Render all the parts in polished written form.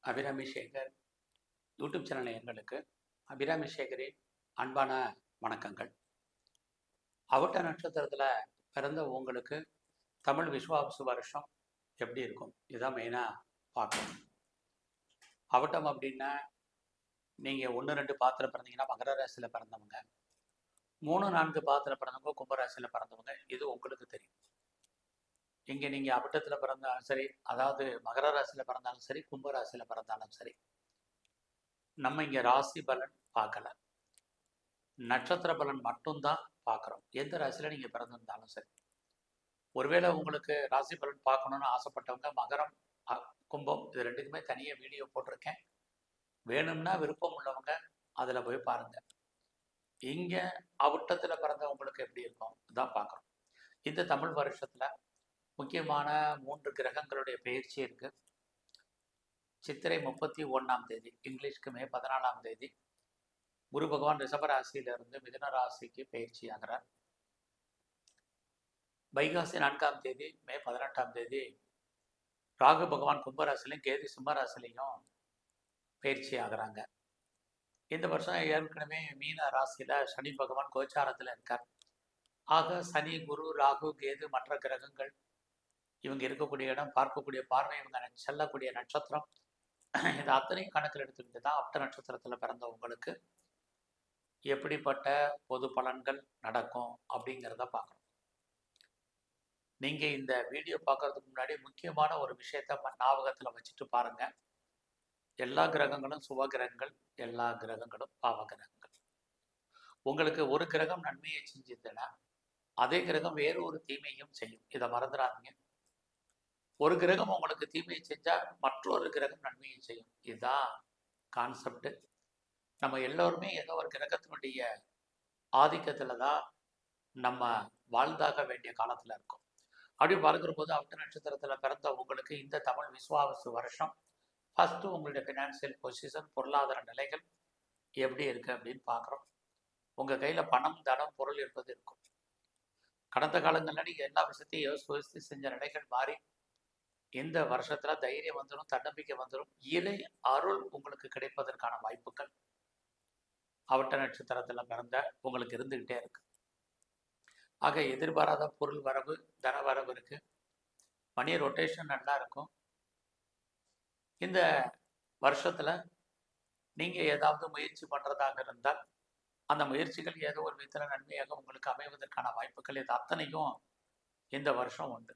Abirami Sekar YouTube channel நேயர்களுக்கு அபிராமி சேகரின் அன்பான வணக்கங்கள். அவிட்ட நட்சத்திரத்தில் பிறந்த உங்களுக்கு தமிழ் விஸ்வாவசு வருஷம் எப்படி இருக்கும்? இதுதான் மெயினாக பார்க்கணும். அவிட்டம் அப்படின்னா நீங்கள் 1-2 பாத்திரம் பிறந்தீங்கன்னா மகர ராசியில் பிறந்தவங்க, 3-4 பாத்திரம் பிறந்தவங்க கும்பராசியில் பிறந்தவங்க. இது உங்களுக்கு தெரியும். இங்கே நீங்கள் அவிட்டத்தில் பிறந்தாலும் சரி, அதாவது மகர ராசியில் பிறந்தாலும் சரி, கும்பராசியில் பிறந்தாலும் சரி, நம்ம இங்கே ராசி பலன் பார்க்கல, நட்சத்திர பலன் மட்டும்தான் பார்க்குறோம். எந்த ராசியில் நீங்கள் பிறந்திருந்தாலும் சரி. ஒருவேளை உங்களுக்கு ராசி பலன் பார்க்கணுன்னு ஆசைப்பட்டவங்க மகரம், கும்பம் இது ரெண்டுக்குமே தனியாக வீடியோ போட்டிருக்கேன். வேணும்னா விருப்பம் உள்ளவங்க அதில் போய் பாருங்கள். இங்கே அவிட்டத்தில் பிறந்தவங்களுக்கு எப்படி இருக்கும் தான் பார்க்குறோம். இந்த தமிழ் வருஷத்தில் முக்கியமான 3 கிரகங்களுடைய பயிற்சி இருக்குது. சித்திரை 31ஆம் தேதி, இங்கிலீஷ்க்கு மே 14ஆம் தேதி குரு பகவான் ரிஷப ராசியிலிருந்து மிதுன ராசிக்கு பயிற்சி ஆகிறார். வைகாசி 4ஆம் தேதி, மே 18ஆம் தேதி ராகு பகவான் கும்பராசிலையும் கேது சிம்மராசிலையும் பயிற்சி ஆகிறாங்க. இந்த வருஷம் ஏற்கனவே மீன ராசியில் சனி பகவான் கோச்சாரத்தில் இருக்கார். ஆக சனி, குரு, ராகு, கேது, மற்ற கிரகங்கள் இவங்க இருக்கக்கூடிய இடம், பார்க்கக்கூடிய பார்வை, இவங்க செல்லக்கூடிய நட்சத்திரம், இது அத்தனையும் கணக்கில் எடுத்துக்கிட்டு தான் அவிட்ட நட்சத்திரத்தில் பிறந்தவங்களுக்கு எப்படிப்பட்ட பொது பலன்கள் நடக்கும் அப்படிங்கிறத பார்க்கணும். நீங்கள் இந்த வீடியோ பார்க்கறதுக்கு முன்னாடி முக்கியமான ஒரு விஷயத்த ஞாபகத்தில் வச்சுட்டு பாருங்க. எல்லா கிரகங்களும் சுப கிரகங்கள், எல்லா கிரகங்களும் பாவ கிரகங்கள். உங்களுக்கு ஒரு கிரகம் நன்மையை செஞ்சதுன்னா அதே கிரகம் வேறு ஒரு தீமையும் செய்யும். இதை மறந்துடாதீங்க. ஒரு கிரகம் உங்களுக்கு தீமையை செஞ்சால் மற்றொரு கிரகம் நன்மையை செய்யும். இதுதான் கான்செப்ட். நம்ம எல்லோருமே ஏதோ ஒரு கிரகத்தினுடைய ஆதிக்கத்தில் தான் நம்ம வாழ்ந்தாக வேண்டிய காலத்தில் இருக்கும். அப்படி பார்க்குற போது அவிட்ட நட்சத்திரத்தில் பிறந்த உங்களுக்கு இந்த தமிழ் விஸ்வாவசு வருஷம் ஃபஸ்ட்டு உங்களுடைய ஃபினான்சியல் பொசிஷன், பொருளாதார நிலைகள் எப்படி இருக்குது அப்படின்னு பார்க்குறோம். உங்கள் கையில் பணம், தனம், பொருள் இருப்பது இருக்கும். கடந்த காலங்களில் நீங்கள் எல்லா விஷயத்தையும் யோசித்து செஞ்ச நிலைகள் மாறி இந்த வருஷத்தில் தைரியம் வந்துடும், தன்னம்பிக்கை வந்துடும், இறை அருள் உங்களுக்கு கிடைப்பதற்கான வாய்ப்புகள் அவிட்ட நட்சத்திரத்தில் பிறந்த உங்களுக்கு இருந்துக்கிட்டே இருக்கு. ஆக எதிர்பாராத பொருள் வரவு, தன வரவு இருக்கு. மணி ரொட்டேஷன் நல்லா இருக்கும். இந்த வருஷத்தில் நீங்கள் ஏதாவது முயற்சி பண்ணுறதாக இருந்தால் அந்த முயற்சிகள் ஏதோ ஒரு விதத்தில் நன்மையாக உங்களுக்கு அமைவதற்கான வாய்ப்புகள் இது அத்தனையும் இந்த வருஷம் உண்டு.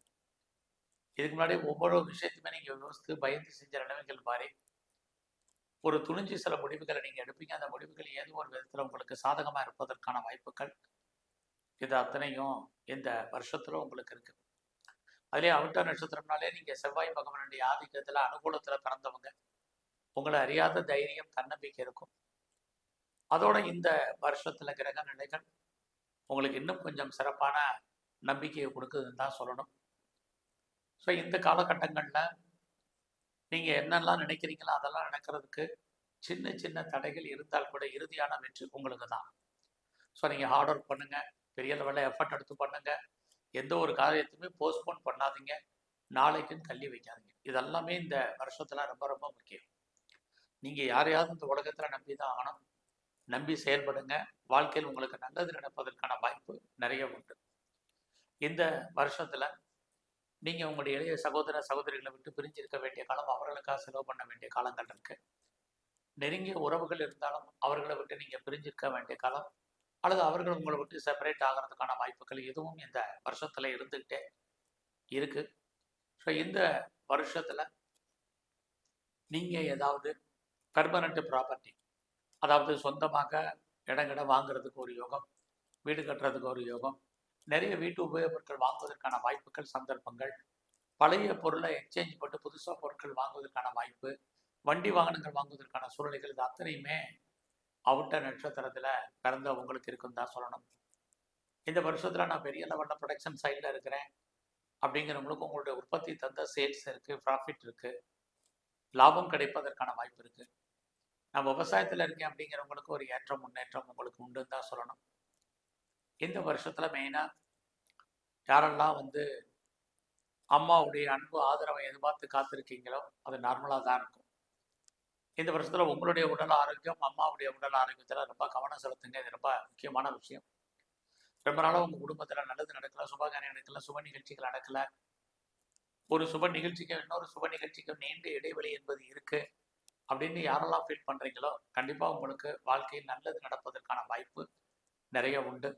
இதுக்கு முன்னாடி ஒவ்வொரு விஷயத்தையுமே நீங்கள் யோசித்து பயந்து செஞ்ச நிலைமைகள் மாறி ஒரு துணிஞ்சு சில முடிவுகளை நீங்கள் எடுப்பீங்க. அந்த முடிவுகள் ஏதோ ஒரு விதத்தில் உங்களுக்கு சாதகமாக இருப்பதற்கான வாய்ப்புகள் இது அத்தனையும் இந்த வருஷத்தில் உங்களுக்கு இருக்குது. அதிலே அவிட்ட நட்சத்திரம்னாலே நீங்கள் செவ்வாய் பகவானுடைய ஆதிக்கத்தில் அனுகூலத்தில் பிறந்தவங்க. உங்களை அறியாத தைரியம், தன்னம்பிக்கை இருக்கும். அதோட இந்த வருஷத்தில் கிரக நிலைகள் உங்களுக்கு இன்னும் கொஞ்சம் சிறப்பான நம்பிக்கையை கொடுக்குதுன்னு தான் சொல்லணும். ஸோ இந்த காலகட்டங்களில் நீங்கள் என்னெல்லாம் நினைக்கிறீங்களோ அதெல்லாம் நடக்கிறதுக்கு சின்ன சின்ன தடைகள் இருந்தால் கூட இறுதியான வெற்றி உங்களுக்கு தான். ஸோ நீங்கள் ஹார்ட் ஒர்க் பண்ணுங்கள், பெரிய லெவலில் எஃபர்ட் எடுத்து பண்ணுங்கள். எந்த ஒரு காரியத்தையுமே போஸ்ட்போன் பண்ணாதீங்க, நாளைக்குன்னு தள்ளி வைக்காதீங்க. இதெல்லாமே இந்த வருஷத்தில் ரொம்ப ரொம்ப முக்கியம். நீங்கள் யாரையாவது இந்த உலகத்தில் நம்பி தான் ஆகணும். நம்பி செயல்படுங்க. வாழ்க்கையில் உங்களுக்கு நல்லது நடப்பதற்கான வாய்ப்பு நிறைய உண்டு. இந்த வருஷத்தில் நீங்கள் உங்களுடைய இளைய சகோதர சகோதரிகளை விட்டு பிரிஞ்சிருக்க வேண்டிய காலம், அவர்களுக்காக செலவு பண்ண வேண்டிய காலங்கள் இருக்குது. நெருங்கிய உறவுகள் இருந்தாலும் அவர்களை விட்டு நீங்கள் பிரிஞ்சிருக்க வேண்டிய காலம், அல்லது அவர்கள் உங்களை விட்டு செப்பரேட் ஆகிறதுக்கான வாய்ப்புகள் எதுவும் இந்த வருஷத்தில் இருந்துக்கிட்டே இருக்குது. ஸோ இந்த வருஷத்தில் நீங்கள் ஏதாவது பெர்மனண்ட் ப்ராப்பர்ட்டி, அதாவது சொந்தமாக இடங்கிடம் வாங்குறதுக்கு ஒரு யோகம், வீடு கட்டுறதுக்கு ஒரு யோகம், நிறைய வீட்டு உபயோகப் பொருட்கள் வாங்குவதற்கான வாய்ப்புகள், சந்தர்ப்பங்கள், பழைய பொருளை எக்ஸ்சேஞ்ச் போட்டு புதுசாக பொருட்கள் வாங்குவதற்கான வாய்ப்பு, வண்டி வாகனங்கள் வாங்குவதற்கான சூழ்நிலைகள், இது அத்தனையுமே அவிட்ட நட்சத்திரத்தில் பிறந்த உங்களுக்கு இருக்குன்னு தான் சொல்லணும். இந்த வருஷத்தில் நான் பெரிய லெவலில் ப்ரொடக்ஷன் சைடில் இருக்கிறேன் அப்படிங்கிறவங்களுக்கு உங்களுடைய உற்பத்தி தந்த சேல்ஸ் இருக்குது, ப்ராஃபிட் இருக்குது, லாபம் கிடைப்பதற்கான வாய்ப்பு இருக்குது. நான் விவசாயத்தில் இருக்கேன் அப்படிங்கிறவங்களுக்கு ஒரு ஏற்றம் முன்னேற்றம் உங்களுக்கு உண்டுன்னு தான் சொல்லணும். இந்த வருஷத்தில் மெயினாக யாரெல்லாம் அம்மாவுடைய அன்பு ஆதரவை எதிர்பார்த்து காத்திருக்கீங்களோ அது நார்மலாக தான் இருக்கும். இந்த வருஷத்துல உங்களுடைய உடல் ஆரோக்கியம், அம்மாவுடைய உடல் ஆரோக்கியத்துல ரொம்ப கவனம் செலுத்துங்க. இது ரொம்ப முக்கியமான விஷயம். ரொம்ப நாளா உங்க குடும்பத்துல நல்லது நடக்கல, சுபகாரியம் நடக்கல, சுப நிகழ்ச்சிகள் நடக்கல. ஒரு சுப நிகழ்ச்சிக்கும் இன்னொரு சுப நிகழ்ச்சிக்கும் நீண்ட இடைவெளி என்பது இருக்கு அப்படின்னு யாரெல்லாம் ஃபீல் பண்றீங்களோ, கண்டிப்பா உங்களுக்கு வாழ்க்கையில் நல்லது நடப்பதற்கான வாய்ப்பு நிறைய உண்டு.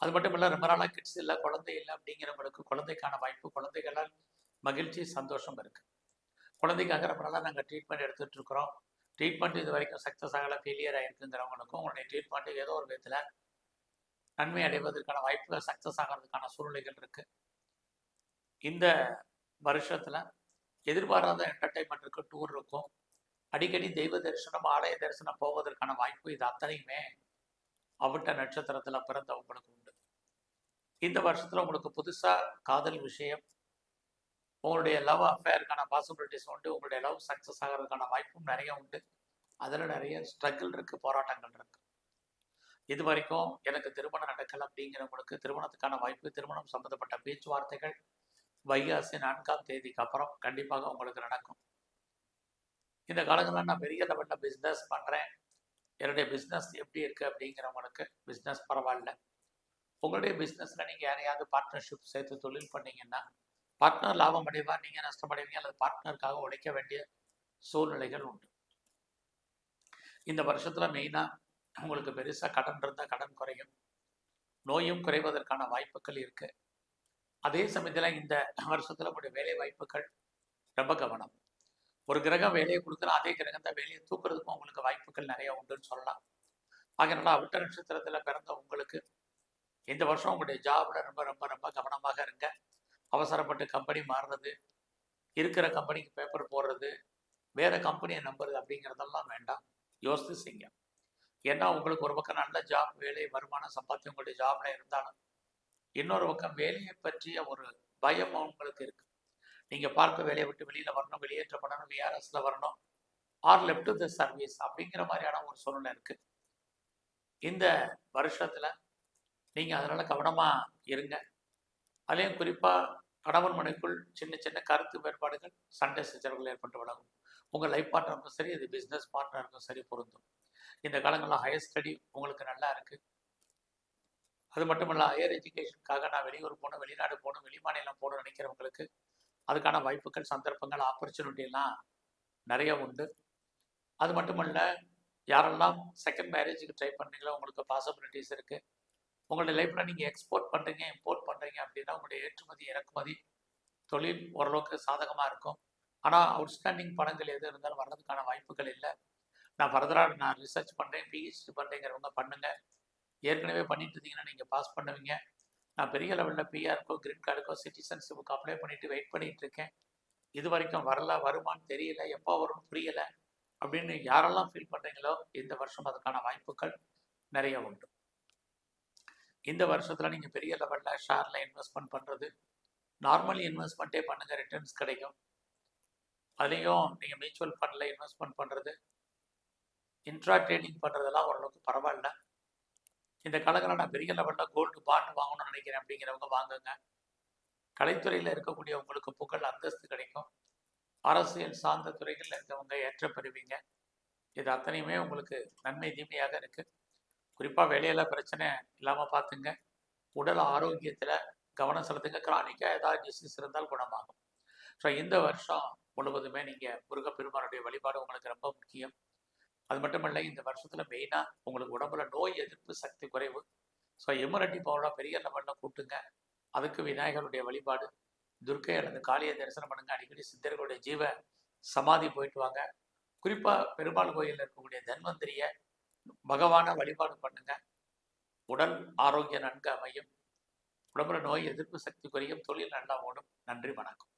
அது மட்டும் இல்ல, ரொம்ப நாளா கிட்ஸ் இல்லை, குழந்தை இல்லை அப்படிங்கிறவங்களுக்கு குழந்தைக்கான வாய்ப்பு, குழந்தைகளால் மகிழ்ச்சி, சந்தோஷம் இருக்கு. குழந்தைக்காக ரொம்ப நாளாக நாங்கள் ட்ரீட்மெண்ட் எடுத்துட்டு இருக்கிறோம். ட்ரீட்மெண்ட் இது வரைக்கும் சக்ஸஸ் ஆகலை, ஃபெயிலியர் ஆகிருக்குங்கிறவங்களுக்கும் உங்களுடைய ட்ரீட்மெண்ட் ஏதோ ஒரு விதத்தில் நன்மை அடைவதற்கான வாய்ப்புகள், சக்ஸஸ் ஆகிறதுக்கான சூழ்நிலைகள் இருக்கு. இந்த வருஷத்துல எதிர்பாராத என்டர்டைன்மெண்ட் இருக்கும், டூர் இருக்கும், அடிக்கடி தெய்வ தரிசனம், ஆலய தரிசனம் போவதற்கான வாய்ப்பு. இது அத்தனையுமே அவிட்ட நட்சத்திரத்துல பிறந்தவங்களுக்கு உண்டு. இந்த வருஷத்துல உங்களுக்கு புதுசா காதல் விஷயம், உங்களுடைய லவ் அஃபேருக்கான பாசிபிலிட்டிஸ் உண்டு. உங்களுடைய லவ் சக்ஸஸ் ஆகிறதுக்கான வாய்ப்பும் நிறைய உண்டு. அதில் நிறைய ஸ்ட்ரகிள் இருக்கு, போராட்டங்கள் இருக்கு. இது வரைக்கும் எனக்கு திருமணம் நடக்கல அப்படிங்கிறவங்களுக்கு திருமணத்துக்கான வாய்ப்பு, திருமணம் சம்பந்தப்பட்ட பேச்சுவார்த்தைகள் வைகாசி 4ஆம் தேதிக்கு அப்புறம் கண்டிப்பாக உங்களுக்கு நடக்கும். இந்த காலங்களில் நான் பெரிய லெவலில் பிஸ்னஸ் பண்ணுறேன், என்னுடைய பிஸ்னஸ் எப்படி இருக்குது அப்படிங்கிறவங்களுக்கு பிஸ்னஸ் பரவாயில்ல. உங்களுடைய பிஸ்னஸில் நீங்கள் யாரையாவது பார்ட்னர்ஷிப் சேர்த்து தொழில் பண்ணீங்கன்னா பார்ட்னர் லாபம் அடைவார், நீங்கள் நஷ்டமடைவீங்க, அல்லது பார்ட்னருக்காக உழைக்க வேண்டிய சூழ்நிலைகள் உண்டு. இந்த வருஷத்துல மெயினா உங்களுக்கு பெருசா கடன் இருந்தால் கடன் குறையும், நோயும் குறைவதற்கான வாய்ப்புகள் இருக்கு. அதே சமயத்தில் இந்த வருஷத்துல உங்களுடைய வேலை வாய்ப்புகள் ரொம்ப கவனம். ஒரு கிரகம் வேலையை கொடுக்குறா, அதே கிரகம் தான் வேலையை தூக்குறதுக்கும் உங்களுக்கு வாய்ப்புகள் நிறைய உண்டுன்னு சொல்லலாம். அதனால அவிட்ட நட்சத்திரத்துல பிறந்த உங்களுக்கு இந்த வருஷம் உங்களுடைய ஜாப்ல ரொம்ப ரொம்ப ரொம்ப கவனமாக இருங்க. அவசரப்பட்டு கம்பெனி மாறுறது, இருக்கிற கம்பெனிக்கு பேப்பர் போடுறது, வேற கம்பெனியை நம்புறது அப்படிங்கிறதெல்லாம் வேண்டாம், யோசித்து செய்யுங்க. ஏன்னா உங்களுக்கு ஒரு பக்கம் நல்ல ஜாப், வேலை, வருமானம், சம்பாத்தியம் உங்களுடைய ஜாப்ல இருந்தாலும் இன்னொரு பக்கம் வேலையை பற்றிய ஒரு பயம் உங்களுக்கு இருக்கு. நீங்க பார்க்க வேலையை விட்டு வெளியில வரணும், வெளியேற்றப்படணும், விஆர்எஸ்ல வரணும், are left to the service அப்படிங்கிற மாதிரியான ஒரு சூழ்நிலை இருக்கு. இந்த வருஷத்துல நீங்க அதனால கவனமா இருங்க. அதுலேயும் குறிப்பா கணவன் மனைக்குள் சின்ன சின்ன கருத்து வேறுபாடுகள், சண்டை சச்சரவுகள் ஏற்பட்டு விலகும். உங்கள் லைஃப் பார்ட்னருக்கும் சரி, இது பிஸ்னஸ் பார்ட்னருக்கும் சரி பொருந்தும். இந்த காலங்களில் ஹையர் ஸ்டடி உங்களுக்கு நல்லா இருக்கு. அது மட்டும் இல்லை, ஹையர் எஜுகேஷனுக்காக நான் வெளியூர் போகணும், வெளிநாடு போகணும், வெளிமாநிலம் போகணும்னு நினைக்கிறவங்களுக்கு அதுக்கான வாய்ப்புகள், சந்தர்ப்பங்கள், ஆப்பர்ச்சுனிட்டிலாம் நிறைய உண்டு. அது மட்டுமல்ல, யாரெல்லாம் செகண்ட் மேரேஜுக்கு ட்ரை பண்ணுறீங்களோ உங்களுக்கு பாசிபிலிட்டிஸ் இருக்குது. உங்களுடைய லைஃப்பில் நீங்கள் எக்ஸ்போர்ட் பண்ணுறீங்க, இம்போர்ட் பண்ணுறீங்க அப்படின்னா உங்களுடைய ஏற்றுமதி இறக்குமதி தொழில் ஓரளவுக்கு சாதகமாக இருக்கும். ஆனால் அவுட்ஸ்டாண்டிங் பணங்கள் எது இருந்தாலும் வர்றதுக்கான வாய்ப்புகள் இல்லை. நான் ஃபர்தராக நான் ரிசர்ச் பண்ணுறேன், பிஹெச்டி பண்ணுறேங்கிறவங்க பண்ணுங்கள். ஏற்கனவே பண்ணிட்டு இருந்தீங்கன்னா நீங்கள் பாஸ் பண்ணுவீங்க. நான் பெரிய லெவலில் பிஆருக்கோ, கிரீன் கார்டுக்கோ, சிட்டிசன்ஷிப்புக்கு அப்ளை பண்ணிட்டு வெயிட் பண்ணிட்டு இருக்கேன். இது வரைக்கும் வரல, வருமானு தெரியல, எப்போ வரும்னு புரியலை அப்படின்னு யாரெல்லாம் ஃபீல் பண்ணுறீங்களோ இந்த வருஷம் அதுக்கான வாய்ப்புகள் நிறைய உண்டு. இந்த வருஷத்தில் நீங்கள் பெரிய லெவலில் ஷேரில் இன்வெஸ்ட்மெண்ட் பண்ணுறது, நார்மல் இன்வெஸ்ட்மெண்ட்டே பண்ணுங்கள், ரிட்டர்ன்ஸ் கிடைக்கும். அதுலேயும் நீங்கள் மியூச்சுவல் ஃபண்டில் இன்வெஸ்ட்மெண்ட் பண்ணுறது, இன்ட்ரா ட்ரேடிங் பண்ணுறதெல்லாம் ஓரளவுக்கு பரவாயில்ல. இந்த காலங்களில் நான் பெரிய லெவலில் கோல்டு பாண்ட் வாங்கணும்னு நினைக்கிறேன் அப்படிங்கிறவங்க வாங்குங்க. கலைத்துறையில் இருக்கக்கூடிய உங்களுக்கு புகழ், அந்தஸ்து கிடைக்கும். அரசியல் சார்ந்த துறைகளில் இருக்கவங்க ஏற்ற பெறுவீங்க. இது அத்தனையுமே உங்களுக்கு நன்மை தீமையாக இருக்குது. குறிப்பாக வேலையில் பிரச்சனை இல்லாமல் பார்த்துங்க. உடல் ஆரோக்கியத்தில் கவனம் செலுத்துங்க. கிரானிக்காக ஏதாவது டிசீஸ் இருந்தால் குணமாகும். ஸோ இந்த வருஷம் முழுவதுமே நீங்கள் முருகப்பெருமானுடைய வழிபாடு உங்களுக்கு ரொம்ப முக்கியம். அது மட்டும் இல்லை, இந்த வருஷத்தில் மெயினாக உங்களுக்கு உடம்புல நோய் எதிர்ப்பு சக்தி குறைவு. ஸோ இம்யூனிட்டி பவராக பெரிய லெவலில் கூட்டுங்க. அதுக்கு விநாயகருடைய வழிபாடு, துர்க்கை அல்லது காளியை தரிசனம் பண்ணுங்க. அடிக்கடி சித்தர்களுடைய ஜீவ சமாதி போயிட்டு வாங்க. குறிப்பாக பெருமாள் கோயிலில் இருக்கக்கூடிய தன்வந்திரியை பகவான வழிபாடு பண்ணுங்க. உடல் ஆரோக்கியம் நன்கு அமையும், உடம்புல நோய் எதிர்ப்பு சக்தி குறையும், தொழில் நல்லா ஓடும். நன்றி, வணக்கம்.